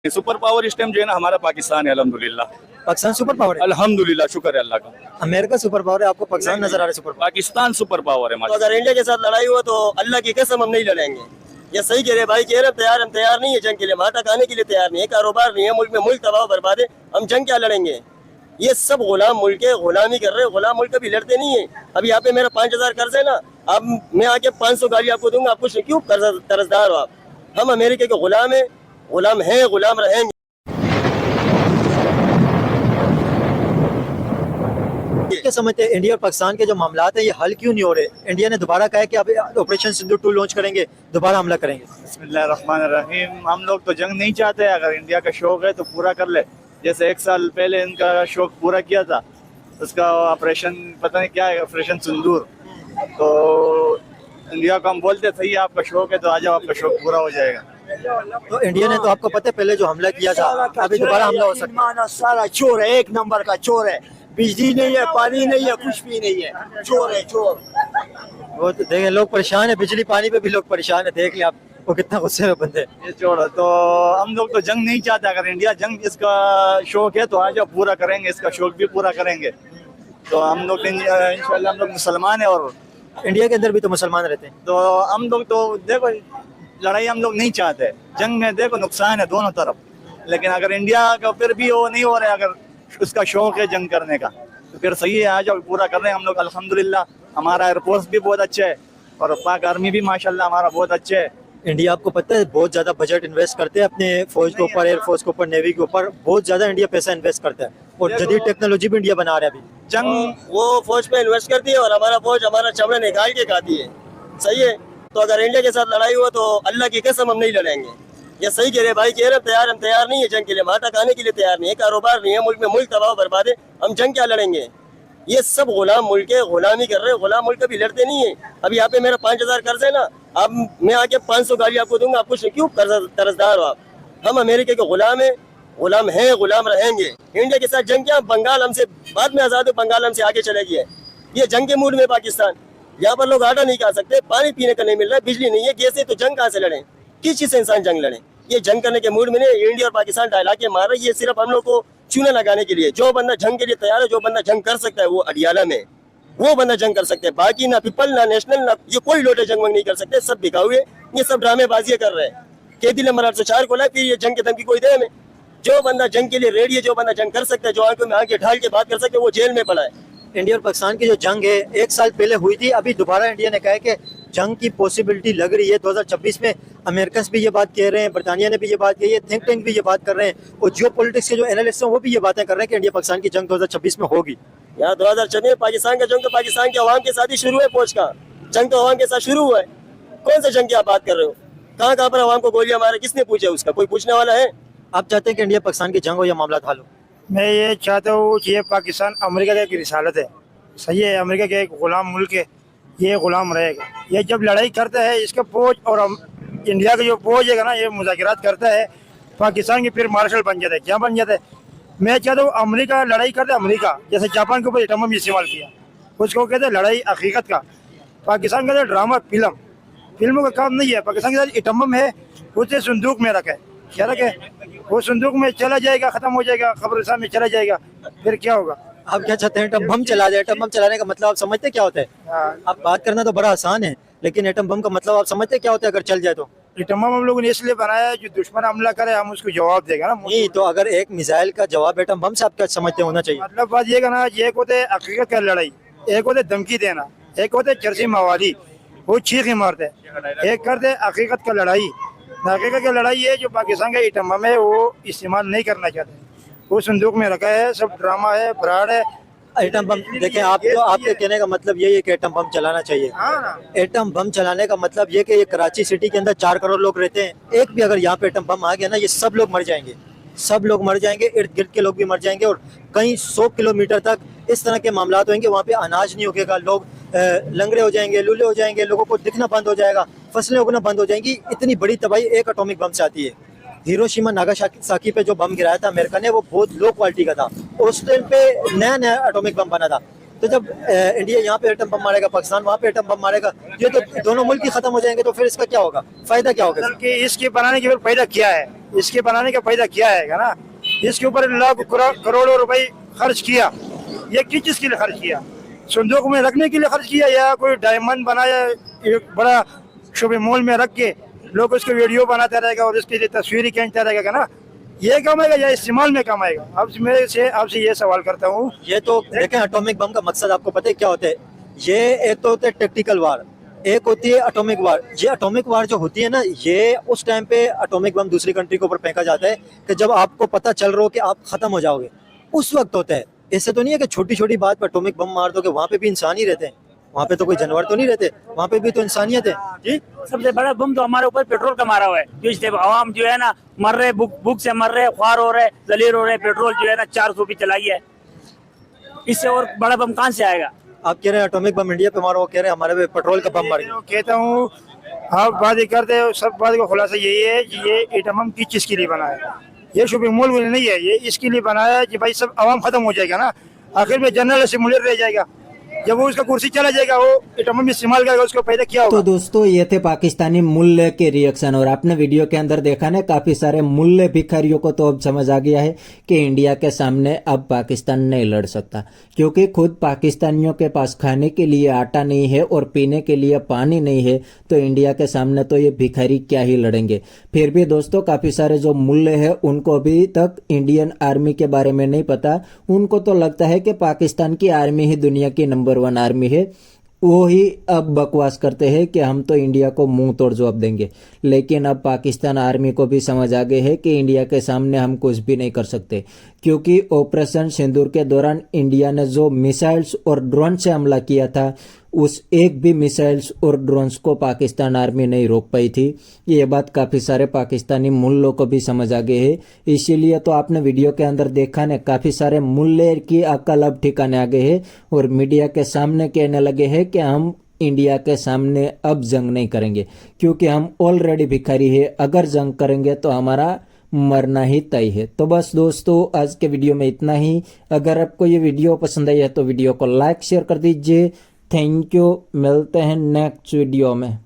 Super power इस time जो है ना हमारा पाकिस्तान है अल्हम्दुलिल्लाह। पाकिस्तान सुपर पावर है, अल्हम्दुलिल्लाह, शुक्र है अल्लाह का। अमेरिका सुपर पावर है, आपको पाकिस्तान नजर आ रहा है super power. Pakistan super power है तो हमारा। अगर इंडिया के साथ लड़ाई हुआ तो अल्लाह की कसम हम नहीं लड़ेंगे। ये सही कह रहे भाई, कह रहे हम तैयार नहीं है जंग के लिए, वहाँ तक आने के लिए तैयार नहीं है, कारोबार नहीं है मुल्क में, मुल्क तबाह बर्बाद है, हम जंग क्या लड़ेंगे। ये सब गुलाम मुल्क है, गुलामी कर रहे हैं, गुलाम मुल्क कभी लड़ते नहीं है। अब यहाँ पे मेरा 5000 कर्ज है ना, अब मैं आके 500 गाड़ी आपको दूंगा, आप कुछ क्यों कर्जदार हो आप। हम अमेरिका के गुलाम है, गुलाम है, गुलाम रहेंगे। क्या समझते हैं इंडिया और पाकिस्तान के जो मामला है ये हल क्यों नहीं हो रहे? इंडिया ने दोबारा कहा है कि अब ऑपरेशन सिंधु 2 लॉन्च करेंगे, दोबारा हमला करेंगे। बिस्मिल्लाहिर्रहमानिर्रहीम। हम लोग तो जंग नहीं चाहते, अगर इंडिया का शौक है तो पूरा कर ले। जैसे 1 साल पहले इनका शौक पूरा किया था, उसका ऑपरेशन पता नहीं क्या है, ऑपरेशन सिंदूर। तो इंडिया को हम बोलते सही है, आपका शौक है तो आ जाओ, आपका शौक पूरा हो जाएगा। तो इंडिया ने तो आपको पता है पहले जो हमला किया था, अभी दोबारा हमला हो सकता है। सारा चोर है, 1 नंबर का चोर है। बिजली नहीं है, पानी नहीं है, कुछ भी नहीं है, चोर है चोर। वो तो देखें लोग परेशान है, बिजली पानी पे भी लोग परेशान है, देख लिया आप वो कितना गुस्से में बंदे। ये छोड़ो, तो हम लोग तो जंग नहीं चाहते। अगर इंडिया जंग इसका शौक है तो आ जाओ, पूरा करेंगे, इसका शौक भी पूरा करेंगे। तो हम लोग इंशाल्लाह, हम लोग मुसलमान है और इंडिया के अंदर भी तो मुसलमान रहते हैं। तो हम लोग तो देखो लड़ाई हम लोग नहीं चाहते। जंग में देखो नुकसान है दोनों तरफ, लेकिन अगर इंडिया का फिर भी वो नहीं हो रहा है, अगर उसका शौक है जंग करने का तो फिर सही है, आ जाओ, पूरा कर रहे हैं हम लोग। अल्हम्दुलिल्लाह हमारा एयरफोर्स भी बहुत अच्छे है और पाक आर्मी भी माशाल्लाह हमारा बहुत अच्छे है। इंडिया आपको पता है बहुत ज्यादा बजट इन्वेस्ट करते हैं अपने फौज के ऊपर, एयरफोर्स के ऊपर, नेवी के ऊपर, बहुत ज्यादा इंडिया पैसा इन्वेस्ट करता है और जदीद टेक्नोलॉजी भी इंडिया बना रहा है अभी। जंग वो फौज पे इन्वेस्ट करती है और हमारा फौज हमारा चमड़ा निकाल के खाती है, सही है। तो अगर इंडिया के साथ लड़ाई हुआ तो अल्लाह की कसम हम नहीं लड़ेंगे। ये सही कह रहे भाई, कह रहे हम तैयार नहीं है जंग के लिए, वहाँ तक आने के लिए तैयार नहीं है, कारोबार नहीं है मुल्क में, मुल्क तबाह बर्बाद है, हम जंग क्या लड़ेंगे। ये सब गुलाम मुल्क है, गुलामी कर रहे हैं, गुलाम मुल्क कभी लड़ते नहीं है। अब यहाँ पे मेरा 5000 कर्ज है ना, अब मैं आके 500 गाड़ी आपको दूंगा, आप कुछ क्यों कर्जदार हो आप। हम अमेरिका के गुलाम है, गुलाम है, गुलाम रहेंगे। इंडिया के साथ जंग क्या, बंगाल हमसे बाद में आजाद हो, बंगाल हमसे आगे चले गई है। ये जंग के मूड में पाकिस्तान, यहाँ पर लोग आटा नहीं खा सकते, पानी पीने का नहीं मिल रहा है, बिजली नहीं है, गैस है, तो जंग कहाँ से लड़े, किस चीज से इंसान जंग लड़े। ये जंग करने के मूड में नहीं, इंडिया और पाकिस्तान डायला के मार रहे, ये सिर्फ हम लोग को चूना लगाने के लिए। जो बंदा जंग के लिए तैयार है, जो बंदा जंग कर सकता है, वो अडियाला में वो बंदा जंग कर सकते हैं। बाकी ना पीपल, ना नेशनल, ना ये कोई लोटे जंग वंग नहीं कर सकते, सब बिका हुए, ये सब ड्रामेबाजी कर रहे हैं। कैदी नंबर 804 खोला, फिर ये जंग के धमकी कोई दे हमें। जो बंदा जंग के लिए रेडी है, जो बंदा जंग कर सकता है, जो आंखों में आंखें ढाल के बात कर सकते है, वो जेल में पड़ा है। इंडिया और पाकिस्तान की जो जंग है 1 साल पहले हुई थी, अभी दोबारा इंडिया ने कहा है कि जंग की पॉसिबिलिटी लग रही है 2026 में। अमेरिकन भी ये बात कह रहे हैं, बरतानिया ने भी ये बात कही है, थिंक टैंक भी ये बात कर रहे हैं, और जियो पॉलिटिक्स के जो एनालिस्ट हैं वो भी ये बातें कर रहे हैं कि इंडिया पाकिस्तान की जंग 2026 में होगी। यहाँ 2026 पाकिस्तान का जंग तो पाकिस्तान के अवाम के साथ ही शुरू है, फौज का जंग तो अवाम के साथ शुरू हुआ है। कौन सा जंग की आप बात कर रहे हो, कहाँ कहाँ पर अवाम को गोलियां मारे, किसने पूछा उसका, कोई पूछने वाला है। आप चाहते हैं कि इंडिया पाकिस्तान की जंग हो या मामला हल हो? मैं ये चाहता हूँ कि ये पाकिस्तान अमेरिका का एक रिसालत है, सही है, अमेरिका का एक गुलाम मुल्क है, ये गुलाम रहेगा। ये जब लड़ाई करता है, इसका फौज और इंडिया का जो फौज है ना, ये मुज़ाकरात करता है, पाकिस्तान की फिर मार्शल बन जाता है। क्या बन जाता है? मैं चाहता हूँ अमेरिका लड़ाई करता है, अमेरिका जैसे जापान के ऊपर एटम बम इस्तेमाल किया, उसको कहते हैं लड़ाई हकीकत का। पाकिस्तान का ड्रामा फिल्मों का काम नहीं है। पाकिस्तान के साथ एटम बम है, उसे संदूक में रखा है, क्या रखा है, वो संदूक में चला जाएगा, खत्म हो जाएगा, कब्रिस्तान में चला जाएगा, फिर क्या होगा। आप क्या चाहते हैं एटम बम चला जाए? एटम बम चलाने का मतलब आप समझते क्या होता है? आप बात करना तो बड़ा आसान है, लेकिन एटम बम का मतलब आप समझते क्या होता है अगर चल जाए तो? एटम बम हम लोगों ने इसलिए बनाया है जो दुश्मन हमला करे हम उसको जवाब देगा ना। नहीं तो अगर एक मिसाइल का जवाब एटम बम से आप क्या समझते होना चाहिए? मतलब बात ये ना, एक होते है हकीकत का लड़ाई, एक होते धमकी देना, एक होते चरसी मवाली, वो चीख मारते हैं, एक करते हकीकत का लड़ाई। हकीकत की लड़ाई है जो पाकिस्तान का एटम बम है वो इस्तेमाल नहीं करना चाहते, वो संदूक में रखा है, सब ड्रामा है, फ्रॉड है। एटम बम देखें, आप तो आपके कहने का मतलब यही है कि एटम बम चलाना चाहिए। एटम बम चलाने का मतलब ये कि ये कराची सिटी के अंदर 4 करोड़ लोग रहते हैं, एक भी अगर यहाँ पे एटम बम आ गया ना, ये सब लोग मर जाएंगे, सब लोग मर जाएंगे, इर्द गिर्द के लोग भी मर जाएंगे, और कई 100 किलोमीटर तक इस तरह के मामला होंगे। वहाँ पे अनाज नहीं उगेगा, लोग लंगड़े हो जाएंगे, लूले हो जाएंगे, लोगों को दिखना बंद हो जाएगा, फसलें उगना बंद हो जाएंगी। इतनी बड़ी तबाही एक एटॉमिक बम से आती है। हिरोशिमा नागासाकी पे जो बम गिराया था अमेरिका ने, वो बहुत लो क्वालिटी का था, और उस टाइम पे नया एटॉमिक बम बना था। तो जब इंडिया यहाँ पे एटम बम मारेगा, पाकिस्तान वहाँ पे एटम बम मारेगा, ये तो दोनों मुल्क ही खत्म हो जाएंगे, तो फिर इसका क्या होगा, फायदा क्या होगा? इसके बनाने की फिर फायदा क्या है? इसके बनाने का फायदा क्या है ना? इसके ऊपर लाख करोड़ों रुपए खर्च किया, ये किस चीज के लिए खर्च किया? संदूक में रखने के लिए खर्च किया या कोई डायमंड बनाया एक बड़ा शॉपिंग मॉल में रख के लोग उसको वीडियो बनाता रहेगा और उसके लिए तस्वीरें खींचता रहेगा ना? ये कमाएगा या इस्तेमाल में कमाएगा? अब मैं से आपसे ये सवाल करता हूँ। ये तो देखें, एटॉमिक बम का मकसद आपको पता है क्या होता है? ये एक तो होता है टेक्टिकल वार, एक होती है एटॉमिक वार। ये एटॉमिक वार जो होती है ना, ये उस टाइम पे एटॉमिक बम दूसरी कंट्री के ऊपर फेंका जाता है कि जब आपको पता चल रहा हो कि आप खत्म हो जाओगे, उस वक्त होता है। ऐसे तो नहीं है कि छोटी छोटी बात पर एटॉमिक बम मार दो, कि वहाँ पे भी इंसान ही रहते हैं, वहाँ पे तो कोई जानवर तो नहीं रहते, वहाँ पे भी तो इंसानियत है जी। सबसे बड़ा बम तो हमारे ऊपर पेट्रोल का मारा हुआ है, जो इससे आवाम जो है ना मर रहे, भूख से मर रहे, ख्वार हो रहे, जलील हो रहे। पेट्रोल जो है ना 400 की चलाई है, इससे और बड़ा बम कहाँ से आएगा? आप कह रहे हैं एटॉमिक बम इंडिया पे मारो, वो कह रहे हैं हमारे पे पेट्रोल का बम मार गया। कहता हूँ आप बात ही करते हो, सब बात का खुलासा यही है कि ये एटम बम किस चीज के लिए बना है? ये शॉपिंग मॉल में नहीं है, ये इसके लिए बनाया है कि भाई सब आवाम खत्म हो जाएगा ना, आखिर में जनरल असेंबली रह जाएगा। जब वो उसका कुर्सी चला जाएगा, वो एटम बम इस्तेमाल करेगा, उसको फायदा क्या होगा? तो दोस्तों, ये थे पाकिस्तानी मूल्य के रिएक्शन। और आपने वीडियो के अंदर देखा ना, काफी सारे मूल्य भिखारियों को तो अब समझ आ गया है कि इंडिया के सामने अब पाकिस्तान नहीं लड़ सकता, क्योंकि खुद पाकिस्तानियों के पास खाने के लिए आटा नहीं है और पीने के लिए पानी नहीं है, तो इंडिया के सामने तो ये भिखारी क्या ही लड़ेंगे। फिर भी दोस्तों, काफी सारे जो मूल्य है उनको अभी तक इंडियन आर्मी के बारे में नहीं पता। उनको तो लगता है कि पाकिस्तान की आर्मी ही दुनिया की नंबर 1 आर्मी है। वो ही अब बकवास करते हैं कि हम तो इंडिया को मुंह तोड़ जवाब देंगे। लेकिन अब पाकिस्तान आर्मी को भी समझ आ गए है कि इंडिया के सामने हम कुछ भी नहीं कर सकते, क्योंकि ऑपरेशन सिंदूर के दौरान इंडिया ने जो मिसाइल्स और ड्रोन से हमला किया था, उस एक भी मिसाइल्स और ड्रोन्स को पाकिस्तान आर्मी नहीं रोक पाई थी। ये बात काफ़ी सारे पाकिस्तानी मूल्यों को भी समझ आ गए है। इसीलिए तो आपने वीडियो के अंदर देखा ने, काफ़ी सारे मूल्य की अकल अब ठिकाने आ गए है और मीडिया के सामने कहने लगे हैं कि हम इंडिया के सामने अब जंग नहीं करेंगे, क्योंकि हम ऑलरेडी भिखारी है। अगर जंग करेंगे तो हमारा मरना ही तय है। तो बस दोस्तों, आज के वीडियो में इतना ही। अगर आपको ये वीडियो पसंद आई है तो वीडियो को लाइक शेयर कर दीजिए। थैंक यू, मिलते हैं नेक्स्ट वीडियो में।